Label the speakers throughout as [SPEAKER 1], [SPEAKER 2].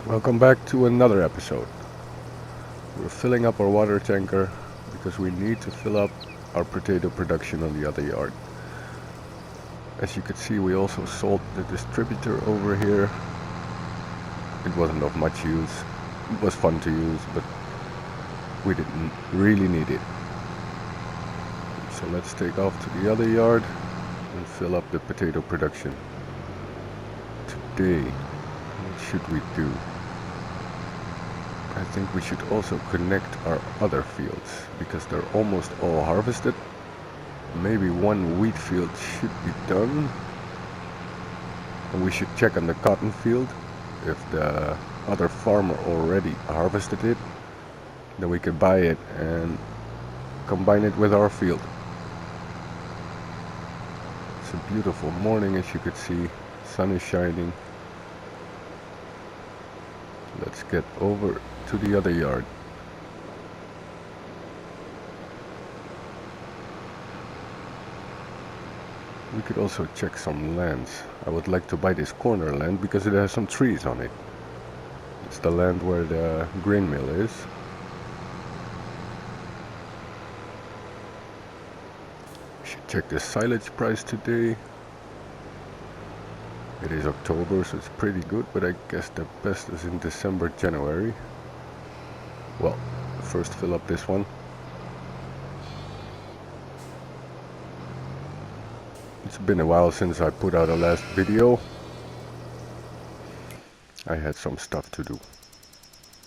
[SPEAKER 1] Welcome back to another episode. We're filling up our water tanker because we need to fill up our potato production on the other yard. As you can see, we also sold the distributor over here. It wasn't of much use. It was fun to use, but we didn't really need it. So let's take off to the other yard and fill up the potato production. Today, what should we do? I think we should also connect our other fields because they're almost all harvested. Maybe one wheat field should be done. And we should check on the cotton field. If the other farmer already harvested it, then we can buy it and combine it with our field. It's a beautiful morning, as you could see. Sun is shining. Let's get over to the other yard. We could also check some lands. I would like to buy this corner land because it has some trees on it. It's the land where the grain mill is. We should check the silage price today. It is October, so it's pretty good, but I guess the best is in December, January. Well, first fill up this one. It's been a while since I put out a last video. I had some stuff to do.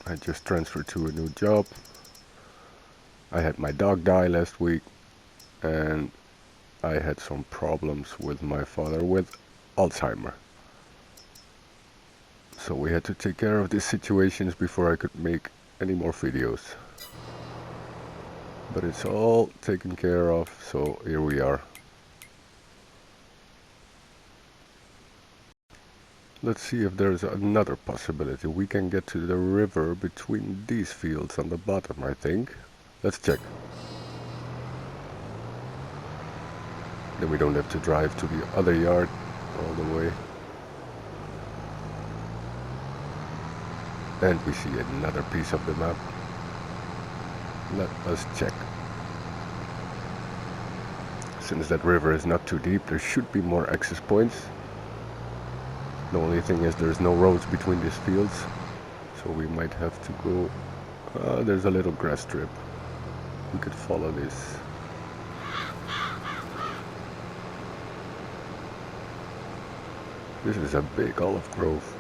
[SPEAKER 1] I just transferred to a new job. I had my dog die last week, and I had some problems with my father with Alzheimer. So we had to take care of these situations before I could make any more videos. But it's all taken care of, so here we are. Let's see if there's another possibility. We can get to the river between these fields on the bottom, I think. Let's check. Then we don't have to drive to the other yard all the way. And we see another piece of the map. Let us check. Since that river is not too deep, there should be more access points. The only thing is there's no roads between these fields, so we might have to go... there's a little grass strip. We could follow this. This is a big olive grove.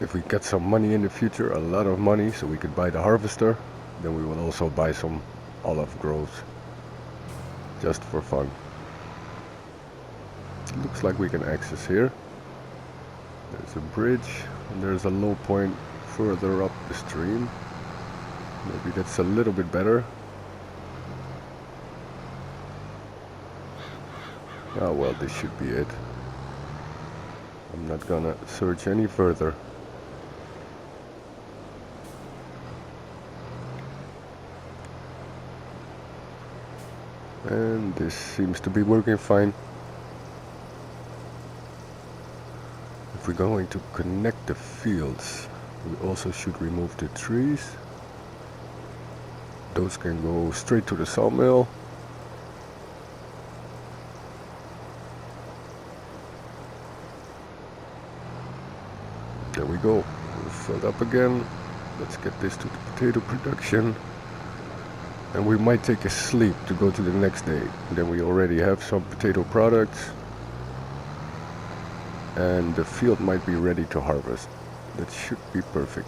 [SPEAKER 1] If we get some money in the future, a lot of money, so we could buy the harvester, then we will also buy some olive groves, just for fun. It looks like we can access here. There's a bridge, and there's a low point further up the stream. Maybe that's a little bit better. Oh well, this should be it. I'm not gonna search any further. And this seems to be working fine. If we're going to connect the fields, we also should remove the trees. Those can go straight to the sawmill. There we go. We're filled up again. Let's get this to the potato production. And we might take a sleep to go to the next day. Then we already have some potato products. And the field might be ready to harvest. That should be perfect.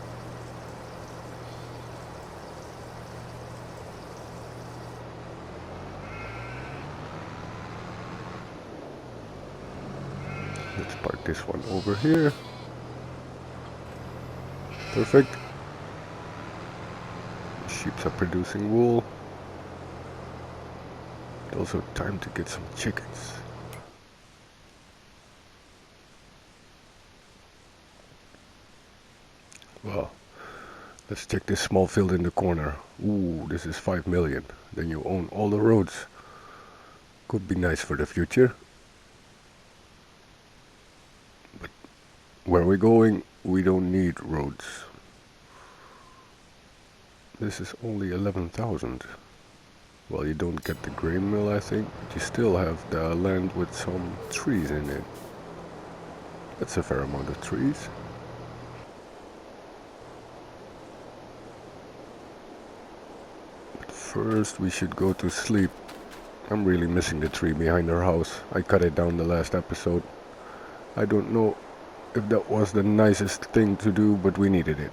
[SPEAKER 1] Let's park this one over here. Perfect. The sheep are producing wool. It's also time to get some chickens. Well, let's check this small field in the corner. Ooh, this is 5 million. Then you own all the roads. Could be nice for the future. But Where we're going, we don't need roads. This is only 11,000. Well, you don't get the grain mill, I think, but you still have the land with some trees in it. That's a fair amount of trees. But first we should go to sleep. I'm really missing the tree behind our house. I cut it down the last episode. I don't know if that was the nicest thing to do, but we needed it.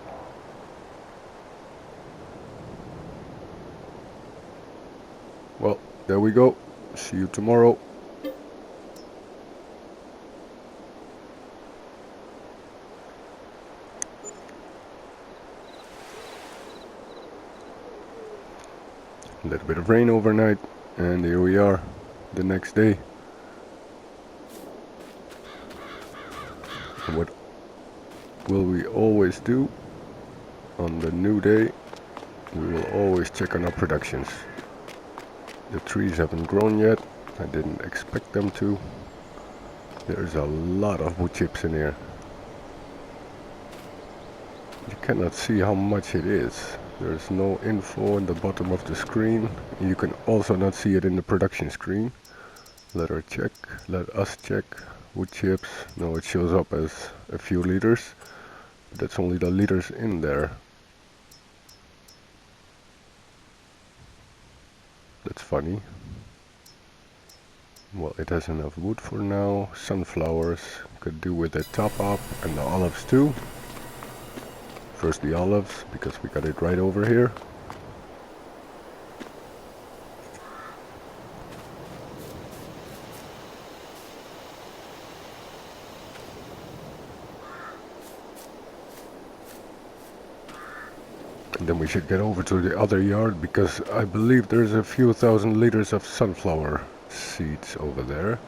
[SPEAKER 1] Well, there we go. See you tomorrow. A little bit of rain overnight, and here we are the next day. And what will we always do on the new day? We will always check on our productions. The trees haven't grown yet. I didn't expect them to. There's a lot of wood chips in here. You cannot see how much it is. There's no info in the bottom of the screen. You can also not see it in the production screen. Let us check. Wood chips. No, it shows up as a few liters. That's only the liters in there. That's funny. Well, it has enough wood for now. Sunflowers. Could do with the top up and the olives too. First the olives, because we got it right over here. And then we should get over to the other yard, because I believe there's a few thousand liters of sunflower seeds over there.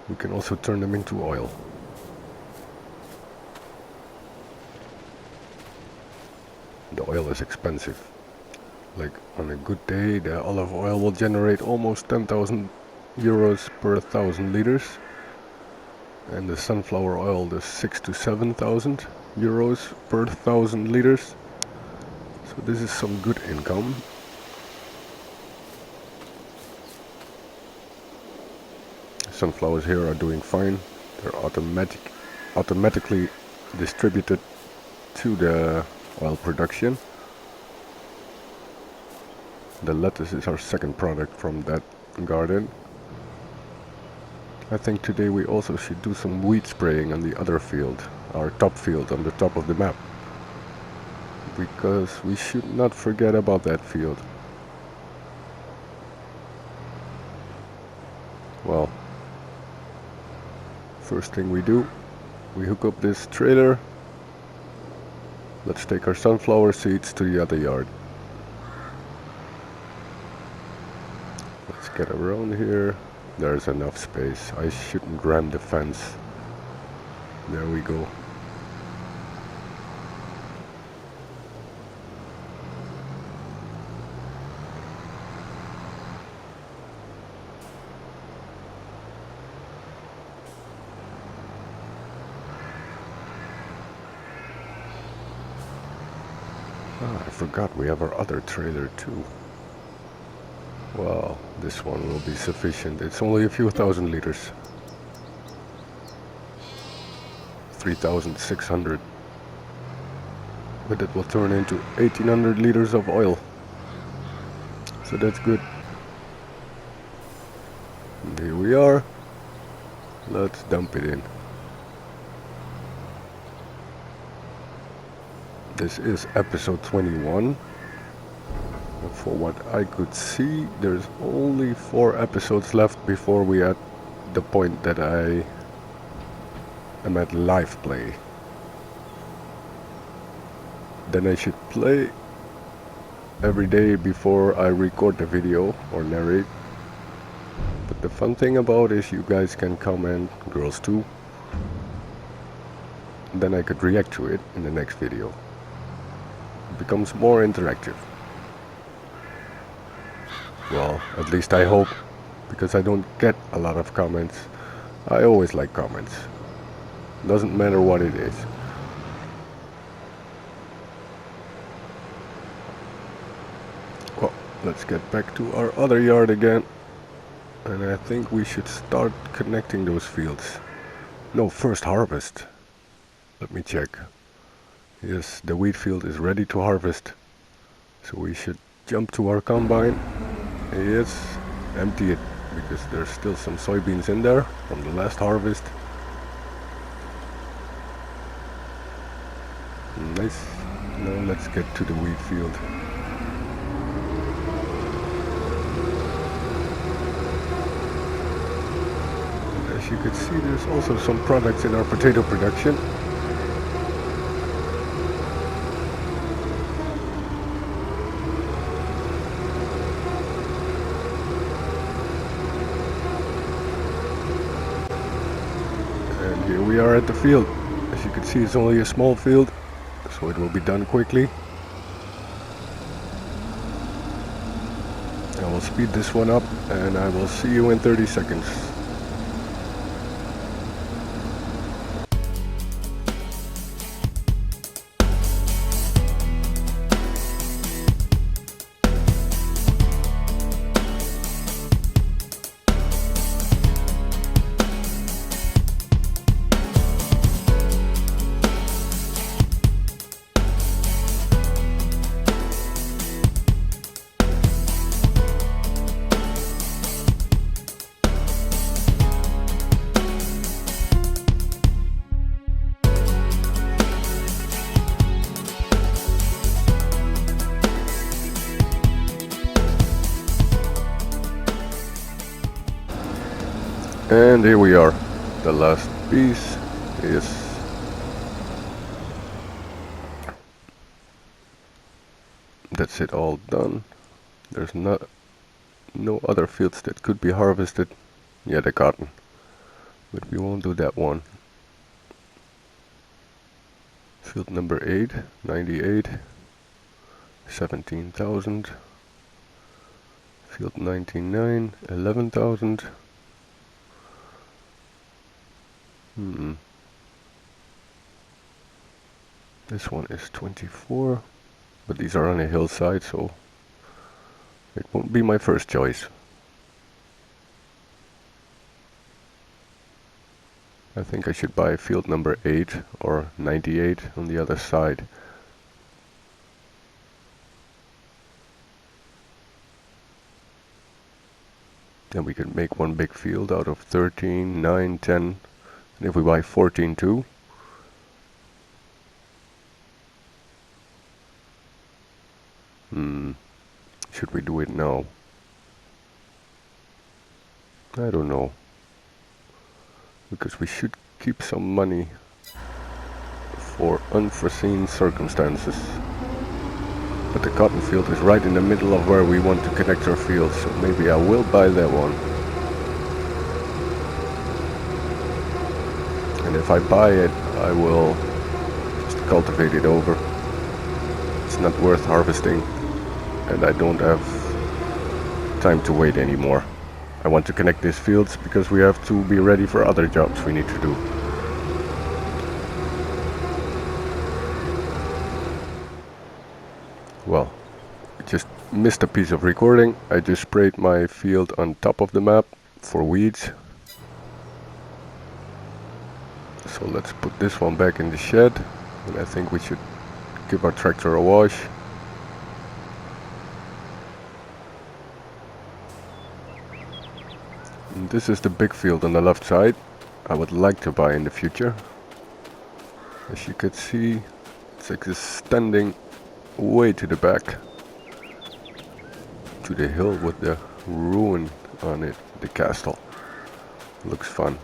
[SPEAKER 1] We can also turn them into oil. The oil is expensive. Like on a good day, the olive oil will generate almost 10,000 euros per 1,000 liters. And the sunflower oil, the 6 to 7,000 euros per 1,000 liters. So this is some good income. Sunflowers here are doing fine. They're automatically distributed to the oil production. The lettuce is our second product from that garden. I think today we also should do some weed spraying on the other field, our top field on the top of the map. Because we should not forget about that field. Well, first thing we do, we hook up this trailer. Let's take our sunflower seeds to the other yard. Let's get around here. There's enough space. I shouldn't ram the fence. There we go. I forgot we have our other trailer too. Well, this one will be sufficient. It's only a few thousand liters. 3,600. But it will turn into 1,800 liters of oil. So that's good. And here we are. Let's dump it in. This is episode 21. For what I could see, there's only 4 episodes left before we are at the point that I am at live play. Then I should play every day before I record the video or narrate. But the fun thing about it is you guys can comment, girls too. Then I could react to it in the next video. It becomes more interactive. Well, at least I hope, because I don't get a lot of comments. I always like comments. Doesn't matter what it is. Well, let's get back to our other yard again. And I think we should start connecting those fields. No, first harvest. Let me check. Yes, the wheat field is ready to harvest. So we should jump to our combine. Yes, empty it, because there's still some soybeans in there from the last harvest. Nice. Now let's get to the wheat field. As you can see, there's also some products in our potato production. And here we are at the field. As you can see, it's only a small field, so it will be done quickly. I will speed this one up and I will see you in 30 seconds. And here we are, the last piece is that's it, all done. There's no other fields that could be harvested. Yeah, the cotton, but we won't do that one. Field number 8, 98, 17,000. Field 99, 11,000. This one is 24, but these are on a hillside, so it won't be my first choice. I think I should buy field number 8 or 98 on the other side. Then we could make one big field out of 13, 9, 10. And if we buy 14 too, should we do it now? I don't know, because we should keep some money for unforeseen circumstances. But the cotton field is right in the middle of where we want to connect our fields, so maybe I will buy that one. And if I buy it, I will just cultivate it over. It's not worth harvesting, and I don't have time to wait anymore. I want to connect these fields because we have to be ready for other jobs we need to do. Well, I just missed a piece of recording. I just sprayed my field on top of the map for weeds. So let's put this one back in the shed, and I think we should give our tractor a wash. And this is the big field on the left side I would like to buy in the future. As you can see, it's extending way to the back, to the hill with the ruin on it, the castle. Looks fun.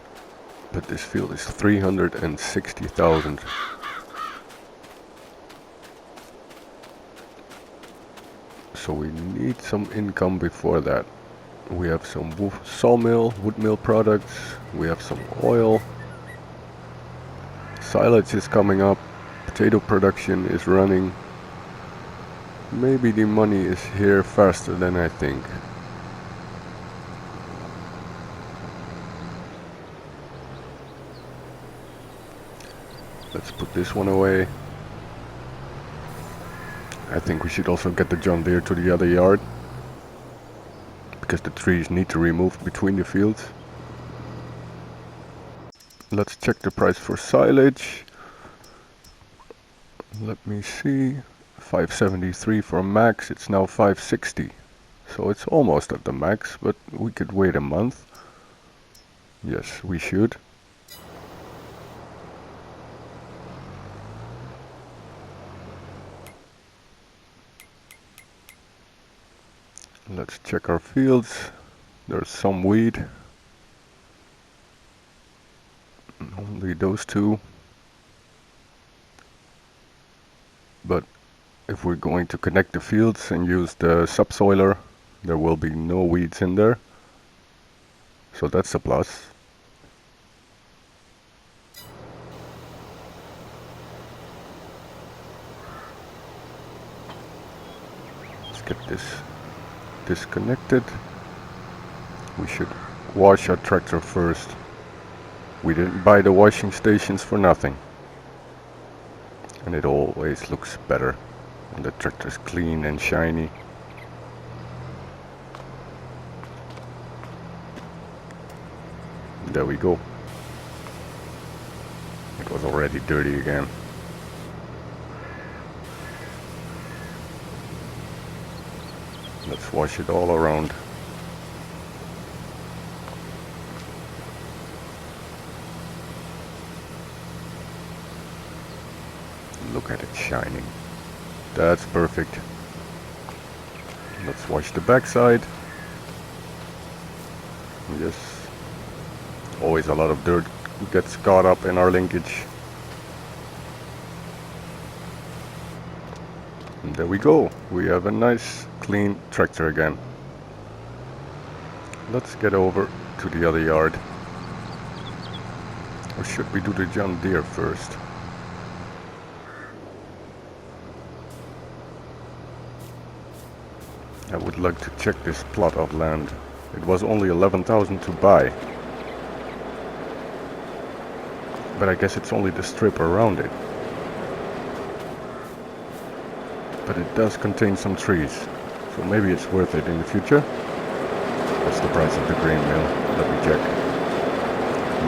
[SPEAKER 1] But this field is 360,000. So we need some income before that. We have some sawmill, wood mill products. We have some oil. Silage is coming up. Potato production is running. Maybe the money is here faster than I think. Let's put this one away. I think we should also get the John Deere to the other yard, because the trees need to be removed between the fields. Let's check the price for silage. Let me see. 573 for max, it's now 560. So it's almost at the max, but we could wait a month. Yes, we should. Let's check our fields. There's some weed. Only those two. But if we're going to connect the fields and use the subsoiler, there will be no weeds in there. So that's a plus. Let's get this disconnected. We should wash our tractor first. We didn't buy the washing stations for nothing. And it always looks better when the tractor's clean and shiny. There we go. It was already dirty again. Let's wash it all around. Look at it shining. That's perfect. Let's wash the backside. Yes. Always a lot of dirt gets caught up in our linkage. And there we go. We have a nice clean tractor again. Let's get over to the other yard. Or should we do the John Deere first? I would like to check this plot of land. It was only 11,000 to buy. But I guess it's only the strip around it. But it does contain some trees, so maybe it's worth it in the future. What's the price of the grain mill? Let me check.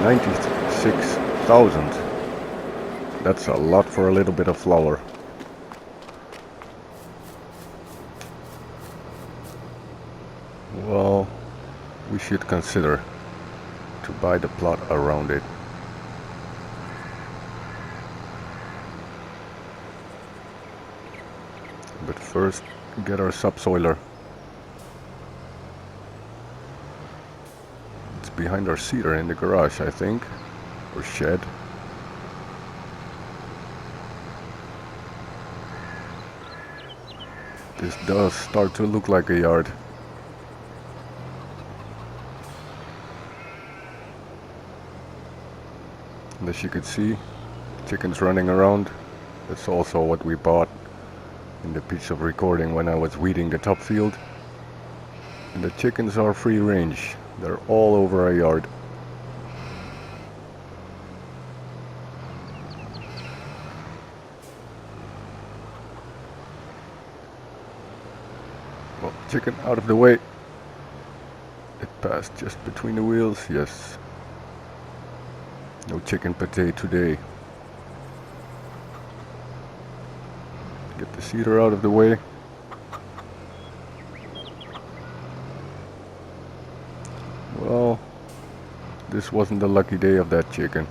[SPEAKER 1] 96,000. That's a lot for a little bit of flour. Well, we should consider to buy the plot around it. But first, get our subsoiler. It's behind our seeder in the garage, I think, or shed. This does start to look like a yard. And as you can see, chickens running around. That's also what we bought in the piece of recording when I was weeding the top field. And the chickens are free range. They're all over our yard. Well, chicken out of the way. It passed just between the wheels, yes. No chicken pate today. Get the seeder out of the way. Well, this wasn't the lucky day of that chicken.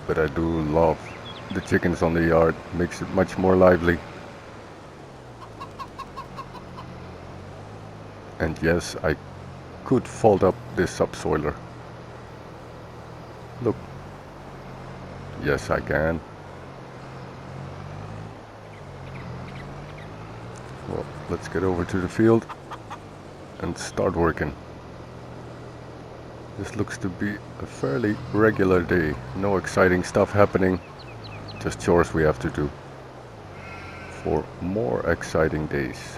[SPEAKER 1] But I do love the chickens on the yard. Makes it much more lively. And yes, I could fold up this subsoiler. Look. Yes, I can. Well, let's get over to the field and start working. This looks to be a fairly regular day. No exciting stuff happening. Just chores we have to do. For more exciting days.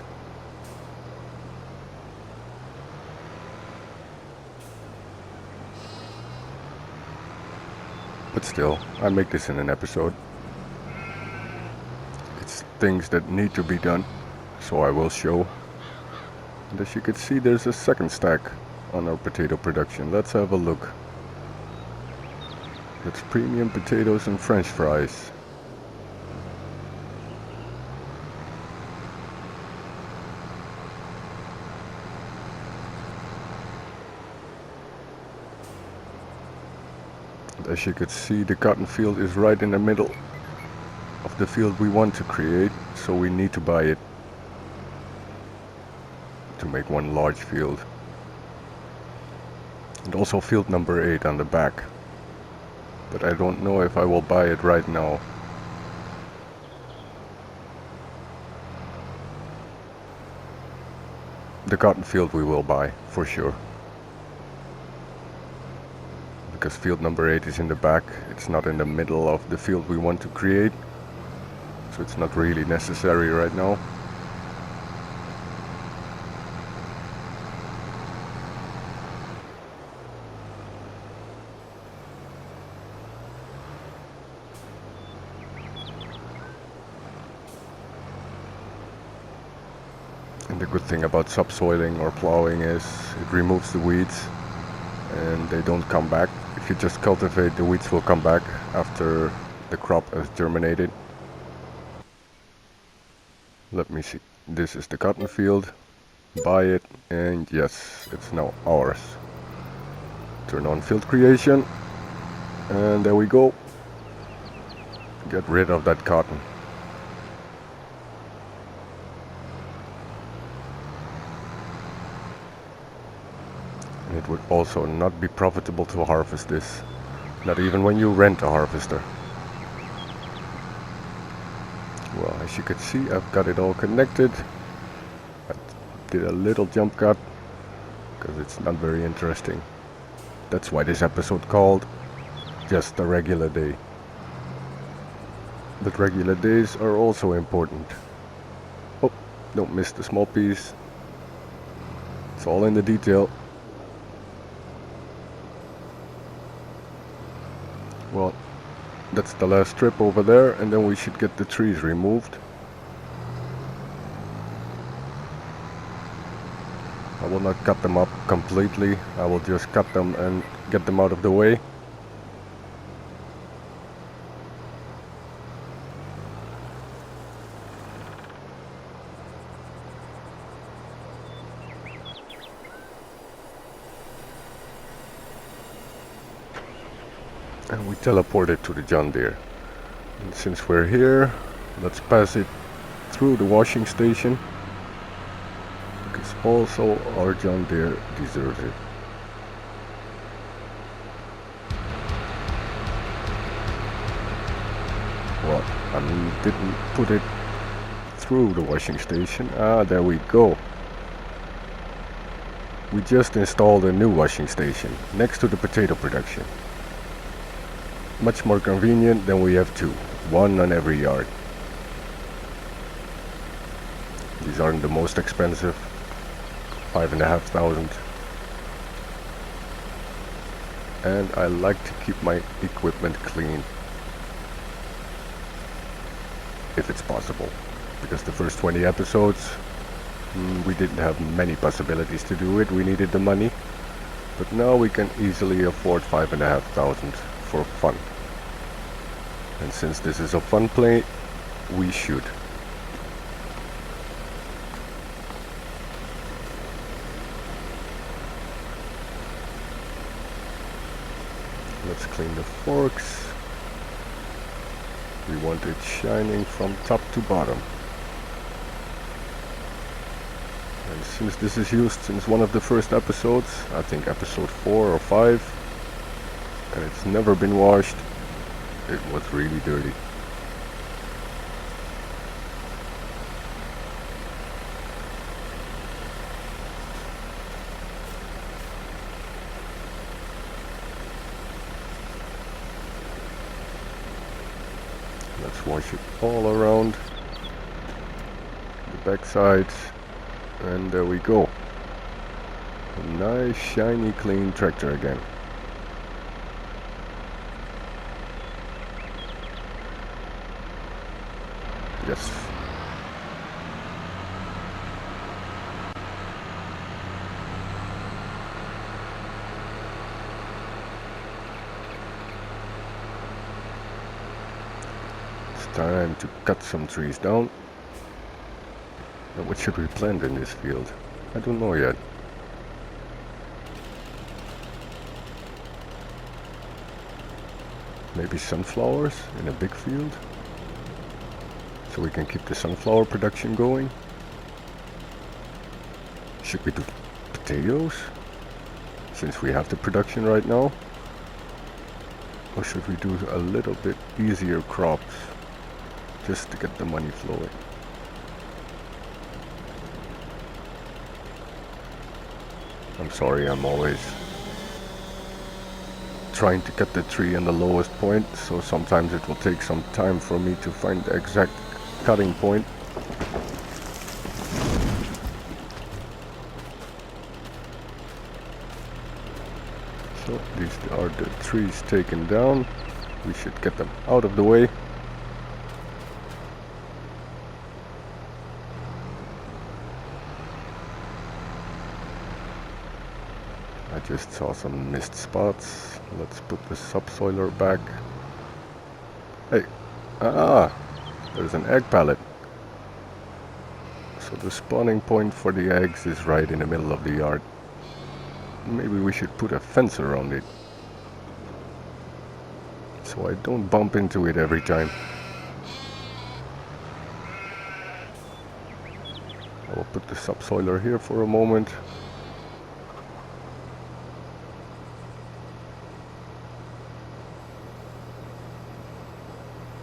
[SPEAKER 1] But still, I make this in an episode. It's things that need to be done, so I will show. And as you can see, there's a second stack on our potato production. Let's have a look. That's premium potatoes and French fries. And as you can see, the cotton field is right in the middle of the field we want to create, so we need to buy it to make one large field. And also field number 8 on the back. But I don't know if I will buy it right now. The cotton field we will buy, for sure. Because field number 8 is in the back, it's not in the middle of the field we want to create. So it's not really necessary right now. And the good thing about subsoiling or plowing is it removes the weeds and they don't come back. If you just cultivate, the weeds will come back after the crop has germinated. Let me see. This is the cotton field. Buy it, and yes, it's now ours. Turn on field creation, and there we go. Get rid of that cotton. And it would also not be profitable to harvest this, not even when you rent a harvester. Well, as you can see, I've got it all connected. I did a little jump cut because it's not very interesting. That's why this episode called Just a Regular Day. But regular days are also important. Oh, don't miss the small piece. It's all in the detail. Well, that's the last strip over there, and then we should get the trees removed. I will not cut them up completely, I will just cut them and get them out of the way. And we teleported to the John Deere. And since we're here, let's pass it through the washing station, because also our John Deere deserves it. Well, I didn't put it through the washing station. Ah, there we go. We just installed a new washing station next to the potato production. Much more convenient than we have two, one on every yard. These aren't the most expensive, 5,500. And I like to keep my equipment clean, if it's possible, because the first 20 episodes we didn't have many possibilities to do it. We needed the money, but now we can easily afford 5,500 for fun. And since this is a fun play, we should. Let's clean the forks. We want it shining from top to bottom. And since this is used since one of the first episodes, I think episode 4 or 5, and it's never been washed, it was really dirty. Let's wash it all around the back sides, and there we go. A nice shiny clean tractor again. Yes. It's time to cut some trees down. Now what should we plant in this field? I don't know yet. Maybe sunflowers in a big field? So we can keep the sunflower production going? Should we do potatoes? Since we have the production right now? Or should we do a little bit easier crops? Just to get the money flowing. I'm sorry, I'm always trying to cut the tree in the lowest point, so sometimes it will take some time for me to find the exact cutting point. So these are the trees taken down. We should get them out of the way. I just saw some missed spots. Let's put the subsoiler back. Hey, there's an egg pallet. So the spawning point for the eggs is right in the middle of the yard. Maybe we should put a fence around it, so I don't bump into it every time. I will put the subsoiler here for a moment.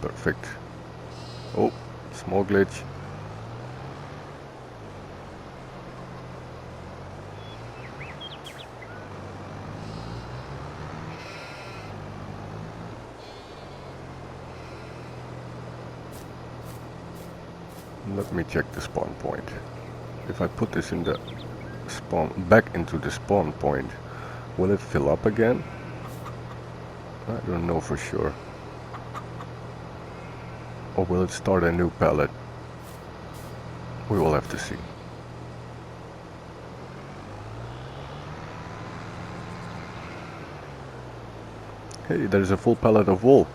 [SPEAKER 1] Perfect. Oh, small glitch. Let me check the spawn point. If I put this in the back into the spawn point, will it fill up again? I don't know for sure. Or will it start a new pallet? We will have to see. Hey, there's a full pallet of wool.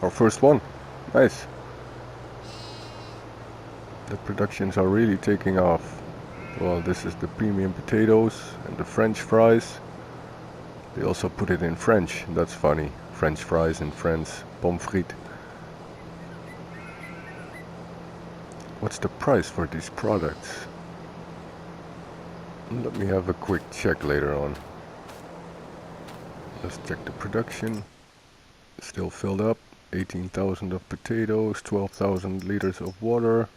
[SPEAKER 1] Our first one. Nice. The productions are really taking off. Well, this is the premium potatoes and the French fries. They also put it in French. That's funny. French fries in French. Pommes frites. What's the price for these products? Let me have a quick check later on. Let's check the production. Still filled up. 18,000 of potatoes, 12,000 liters of water.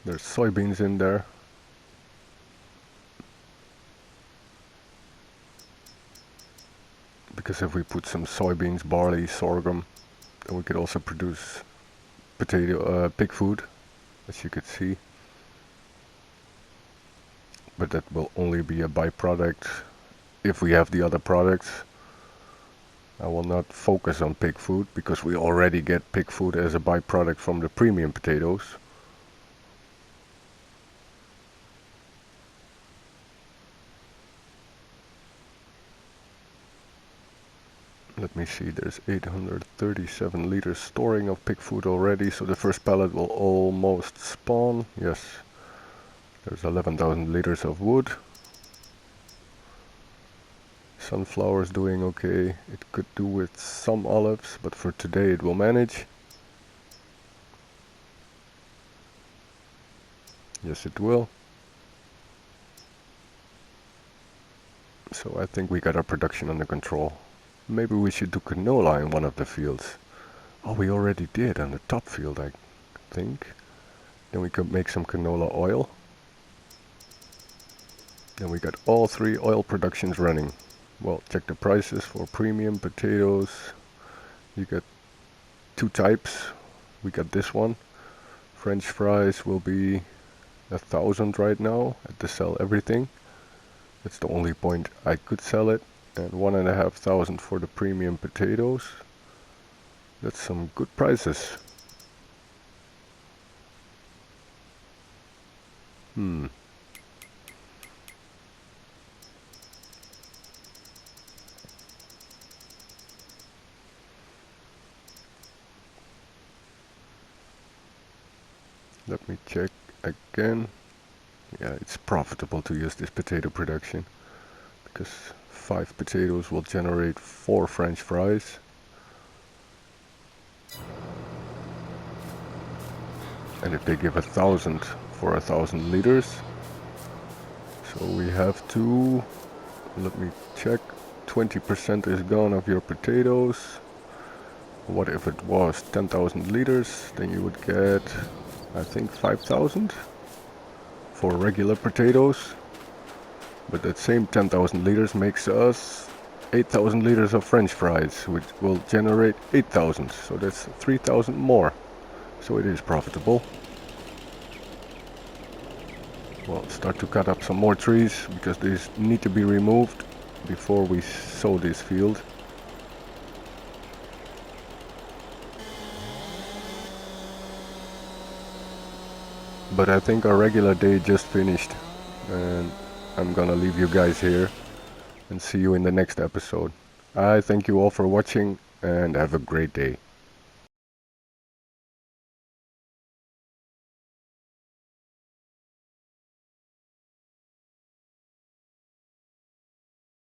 [SPEAKER 1] There's soybeans in there. Because if we put some soybeans, barley, sorghum, then we could also produce pig food, as you could see. But that will only be a byproduct if we have the other products. I will not focus on pig food because we already get pig food as a byproduct from the premium potatoes. Let me see, there's 837 liters storing of pig food already, so the first pallet will almost spawn. Yes, there's 11,000 liters of wood. Sunflower's doing okay. It could do with some olives, but for today it will manage. Yes, it will. So I think we got our production under control. Maybe we should do canola in one of the fields. Oh, we already did on the top field, I think. Then we could make some canola oil. Then we got all three oil productions running. Well, check the prices for premium potatoes. You get two types. We got this one. French fries will be 1,000 right now at the sell everything. That's the only point I could sell it. And 1,500 for the premium potatoes. That's some good prices. Hmm. Let me check again. Yeah, it's profitable to use this potato production because 5 potatoes will generate 4 French fries. And if they give 1,000 for 1,000 liters, so we have to, let me check, 20% is gone of your potatoes. What if it was 10,000 liters? Then you would get, I think, 5,000 for regular potatoes. But that same 10,000 liters makes us 8,000 liters of French fries, which will generate 8,000. So that's 3,000 more. So it is profitable. Well, start to cut up some more trees because these need to be removed before we sow this field. But I think our regular day just finished, and I'm gonna leave you guys here and see you in the next episode. I thank you all for watching and have a great day.